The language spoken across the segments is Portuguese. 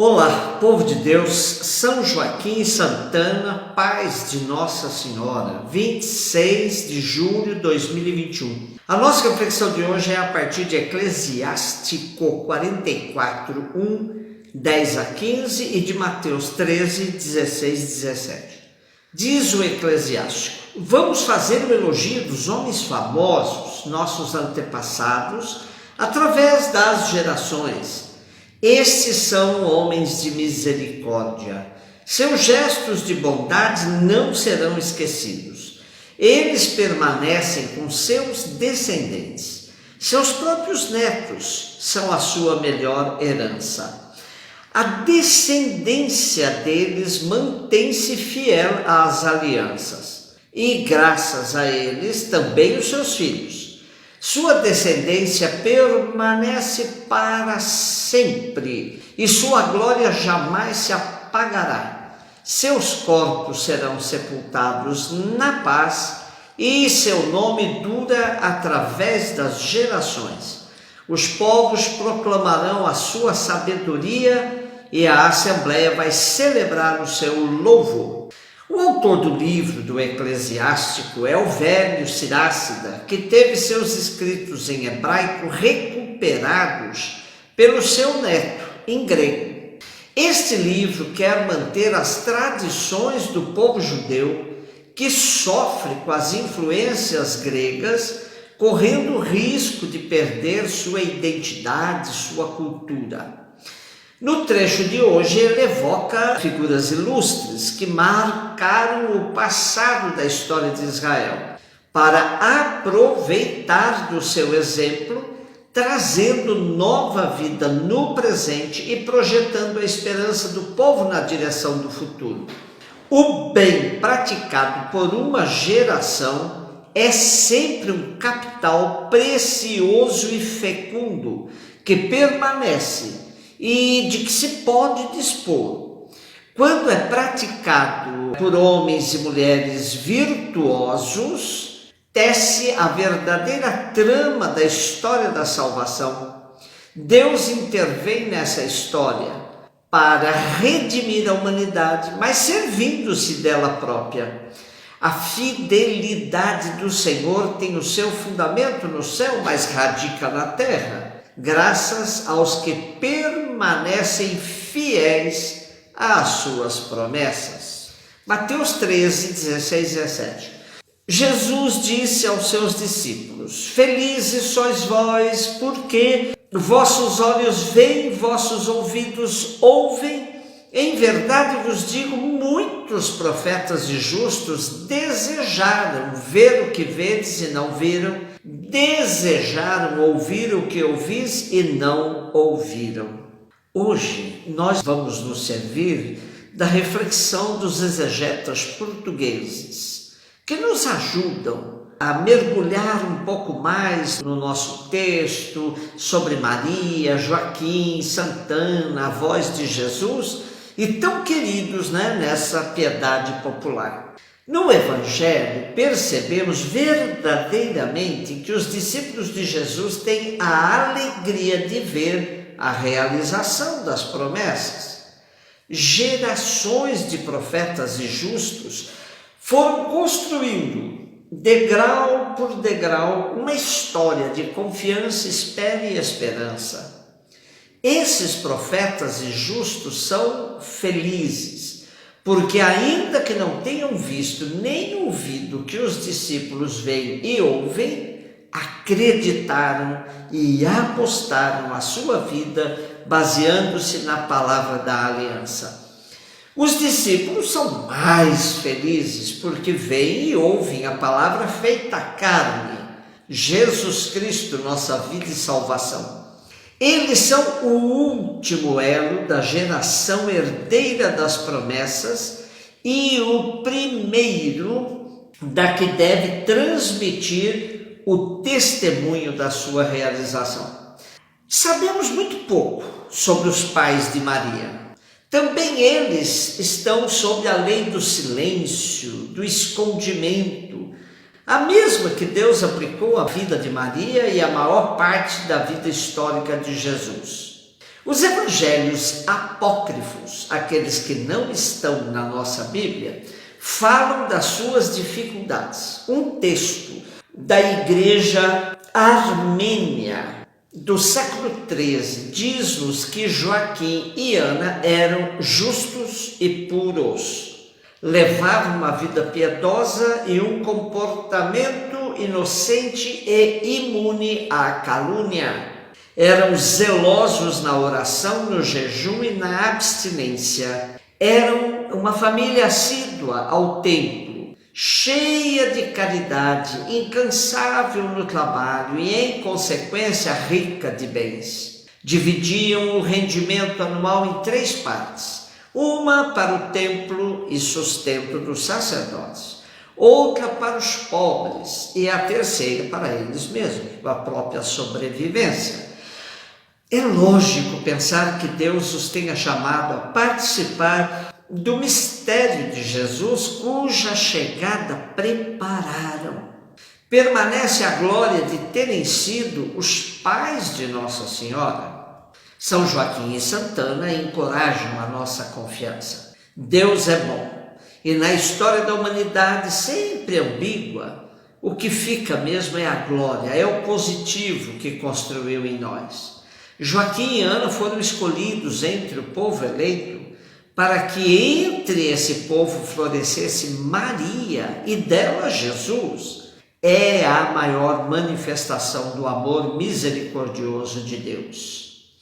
Olá, povo de Deus, São Joaquim e Santana, paz de Nossa Senhora, 26 de julho de 2021. A nossa reflexão de hoje é a partir de Eclesiástico 44, 10 a 15 e de Mateus 13, 16 e 17. Diz o Eclesiástico: vamos fazer o elogio dos homens famosos, nossos antepassados, através das gerações. Estes são homens de misericórdia. Seus gestos de bondade não serão esquecidos. Eles permanecem com seus descendentes. Seus próprios netos são a sua melhor herança. A descendência deles mantém-se fiel às alianças, e graças a eles também os seus filhos. Sua descendência permanece para sempre, e sua glória jamais se apagará. Seus corpos serão sepultados na paz, e seu nome dura através das gerações. Os povos proclamarão a sua sabedoria, e a Assembleia vai celebrar o seu louvor. O autor do livro do Eclesiástico é o velho Siracida, que teve seus escritos em hebraico recuperados pelo seu neto, em grego. Este livro quer manter as tradições do povo judeu, que sofre com as influências gregas, correndo o risco de perder sua identidade, sua cultura. No trecho de hoje, ele evoca figuras ilustres que marcaram o passado da história de Israel, para aproveitar do seu exemplo, trazendo nova vida no presente e projetando a esperança do povo na direção do futuro. O bem praticado por uma geração é sempre um capital precioso e fecundo que permanece e de que se pode dispor. Quando é praticado por homens e mulheres virtuosos, tece a verdadeira trama da história da salvação. Deus intervém nessa história para redimir a humanidade, mas servindo-se dela própria. A fidelidade do Senhor tem o seu fundamento no céu, mas radica na terra, graças aos que permanecem fiéis às suas promessas. Mateus 13, 16 e 17. Jesus disse aos seus discípulos: felizes sois vós, porque vossos olhos veem, vossos ouvidos ouvem. Em verdade vos digo, muitos profetas e justos desejaram ver o que vedes e não viram, desejaram ouvir o que ouvis e não ouviram. Hoje nós vamos nos servir da reflexão dos exegetas portugueses, que nos ajudam a mergulhar um pouco mais no nosso texto sobre Maria, Joaquim, Santana, a voz de Jesus, e tão queridos, nessa piedade popular. No Evangelho, percebemos verdadeiramente que os discípulos de Jesus têm a alegria de ver a realização das promessas. Gerações de profetas e justos foram construindo, degrau por degrau, uma história de confiança, espera e esperança. Esses profetas e justos são felizes, porque ainda que não tenham visto nem ouvido o que os discípulos veem e ouvem, acreditaram e apostaram a sua vida baseando-se na palavra da aliança. Os discípulos são mais felizes porque veem e ouvem a palavra feita carne, Jesus Cristo, nossa vida e salvação. Eles são o último elo da geração herdeira das promessas e o primeiro da que deve transmitir o testemunho da sua realização. Sabemos muito pouco sobre os pais de Maria. Também eles estão sob a lei do silêncio, do escondimento, a mesma que Deus aplicou à vida de Maria e à maior parte da vida histórica de Jesus. Os evangelhos apócrifos, aqueles que não estão na nossa Bíblia, falam das suas dificuldades. Um texto da igreja armênia do século XIII diz-nos que Joaquim e Ana eram justos e puros, levavam uma vida piedosa e um comportamento inocente e imune à calúnia. Eram zelosos na oração, no jejum e na abstinência. Eram uma família assídua ao templo, cheia de caridade, incansável no trabalho e, em consequência, rica de bens. Dividiam o rendimento anual em 3 partes, uma para o templo e sustento dos sacerdotes, outra para os pobres e a terceira para eles mesmos, para a própria sobrevivência. É lógico pensar que Deus os tenha chamado a participar do mistério de Jesus, cuja chegada prepararam. Permanece a glória de terem sido os pais de Nossa Senhora. São Joaquim e Santana encorajam a nossa confiança. Deus é bom, e na história da humanidade sempre ambígua, o que fica mesmo é a glória, é o positivo que construiu em nós. Joaquim e Ana foram escolhidos entre o povo eleito para que entre esse povo florescesse Maria e dela Jesus. É a maior manifestação do amor misericordioso de Deus.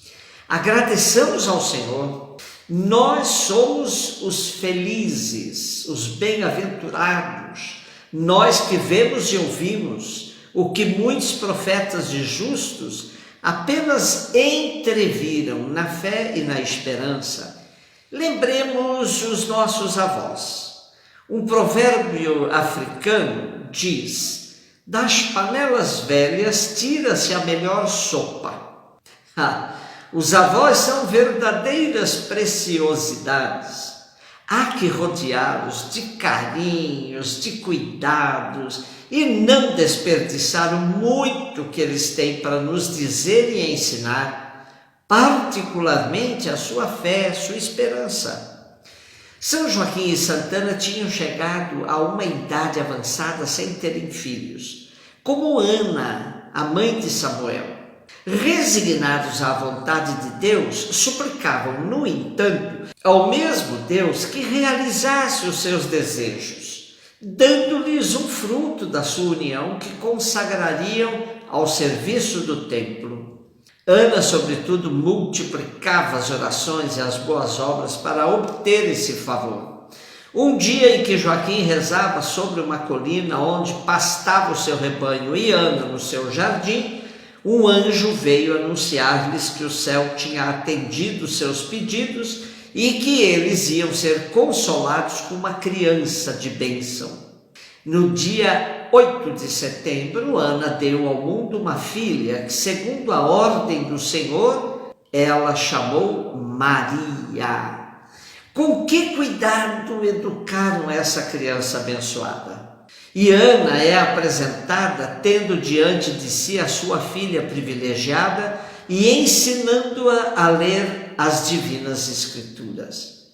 Agradeçamos ao Senhor. Nós somos os felizes, os bem-aventurados, nós que vemos e ouvimos o que muitos profetas e justos apenas entreviram na fé e na esperança. Lembremos os nossos avós. Um provérbio africano diz: das panelas velhas tira-se a melhor sopa. Os avós são verdadeiras preciosidades. Há que rodeá-los de carinhos, de cuidados e não desperdiçar o muito que eles têm para nos dizer e ensinar, particularmente a sua fé, a sua esperança. São Joaquim e Santana tinham chegado a uma idade avançada sem terem filhos, como Ana, a mãe de Samuel. Resignados à vontade de Deus, suplicavam, no entanto, ao mesmo Deus que realizasse os seus desejos, dando-lhes um fruto da sua união que consagrariam ao serviço do templo. Ana, sobretudo, multiplicava as orações e as boas obras para obter esse favor. Um dia em que Joaquim rezava sobre uma colina onde pastava o seu rebanho e Ana no seu jardim, um anjo veio anunciar-lhes que o céu tinha atendido seus pedidos e que eles iam ser consolados com uma criança de bênção. No dia 8 de setembro, Ana deu ao mundo uma filha que, segundo a ordem do Senhor, ela chamou Maria. Com que cuidado educaram essa criança abençoada? E Ana é apresentada tendo diante de si a sua filha privilegiada e ensinando-a a ler as divinas escrituras.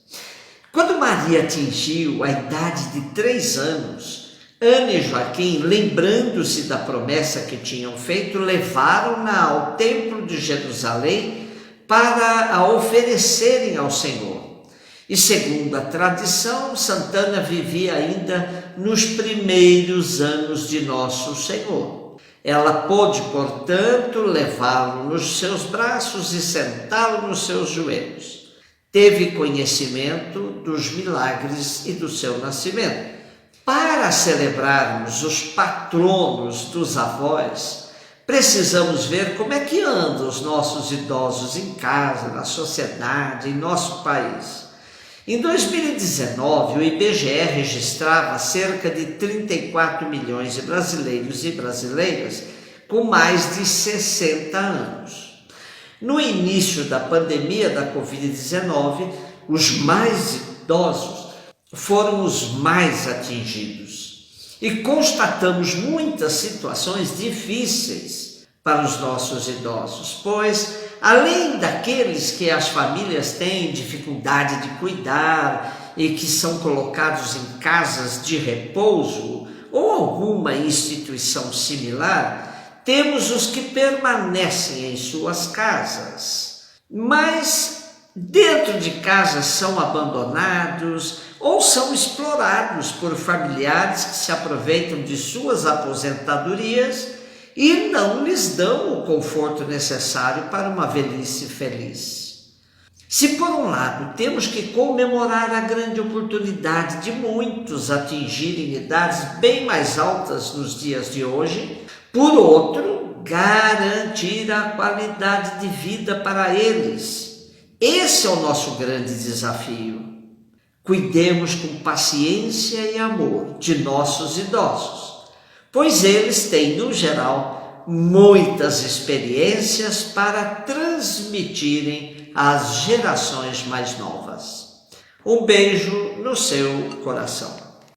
Quando Maria atingiu a idade de 3 anos, Ana e Joaquim, lembrando-se da promessa que tinham feito, levaram-na ao templo de Jerusalém para a oferecerem ao Senhor. E segundo a tradição, Santana vivia ainda nos primeiros anos de Nosso Senhor. Ela pôde, portanto, levá-lo nos seus braços e sentá-lo nos seus joelhos. Teve conhecimento dos milagres e do seu nascimento. Para celebrarmos os patronos dos avós, precisamos ver como é que andam os nossos idosos em casa, na sociedade, em nosso país. Em 2019, o IBGE registrava cerca de 34 milhões de brasileiros e brasileiras com mais de 60 anos. No início da pandemia da Covid-19, os mais idosos foram os mais atingidos e constatamos muitas situações difíceis para os nossos idosos, pois além daqueles que as famílias têm dificuldade de cuidar e que são colocados em casas de repouso ou alguma instituição similar, temos os que permanecem em suas casas, mas dentro de casa são abandonados ou são explorados por familiares que se aproveitam de suas aposentadorias e não lhes dão o conforto necessário para uma velhice feliz. Se por um lado temos que comemorar a grande oportunidade de muitos atingirem idades bem mais altas nos dias de hoje, por outro, garantir a qualidade de vida para eles. Esse é o nosso grande desafio. Cuidemos com paciência e amor de nossos idosos, pois eles têm, no geral, muitas experiências para transmitirem às gerações mais novas. Um beijo no seu coração.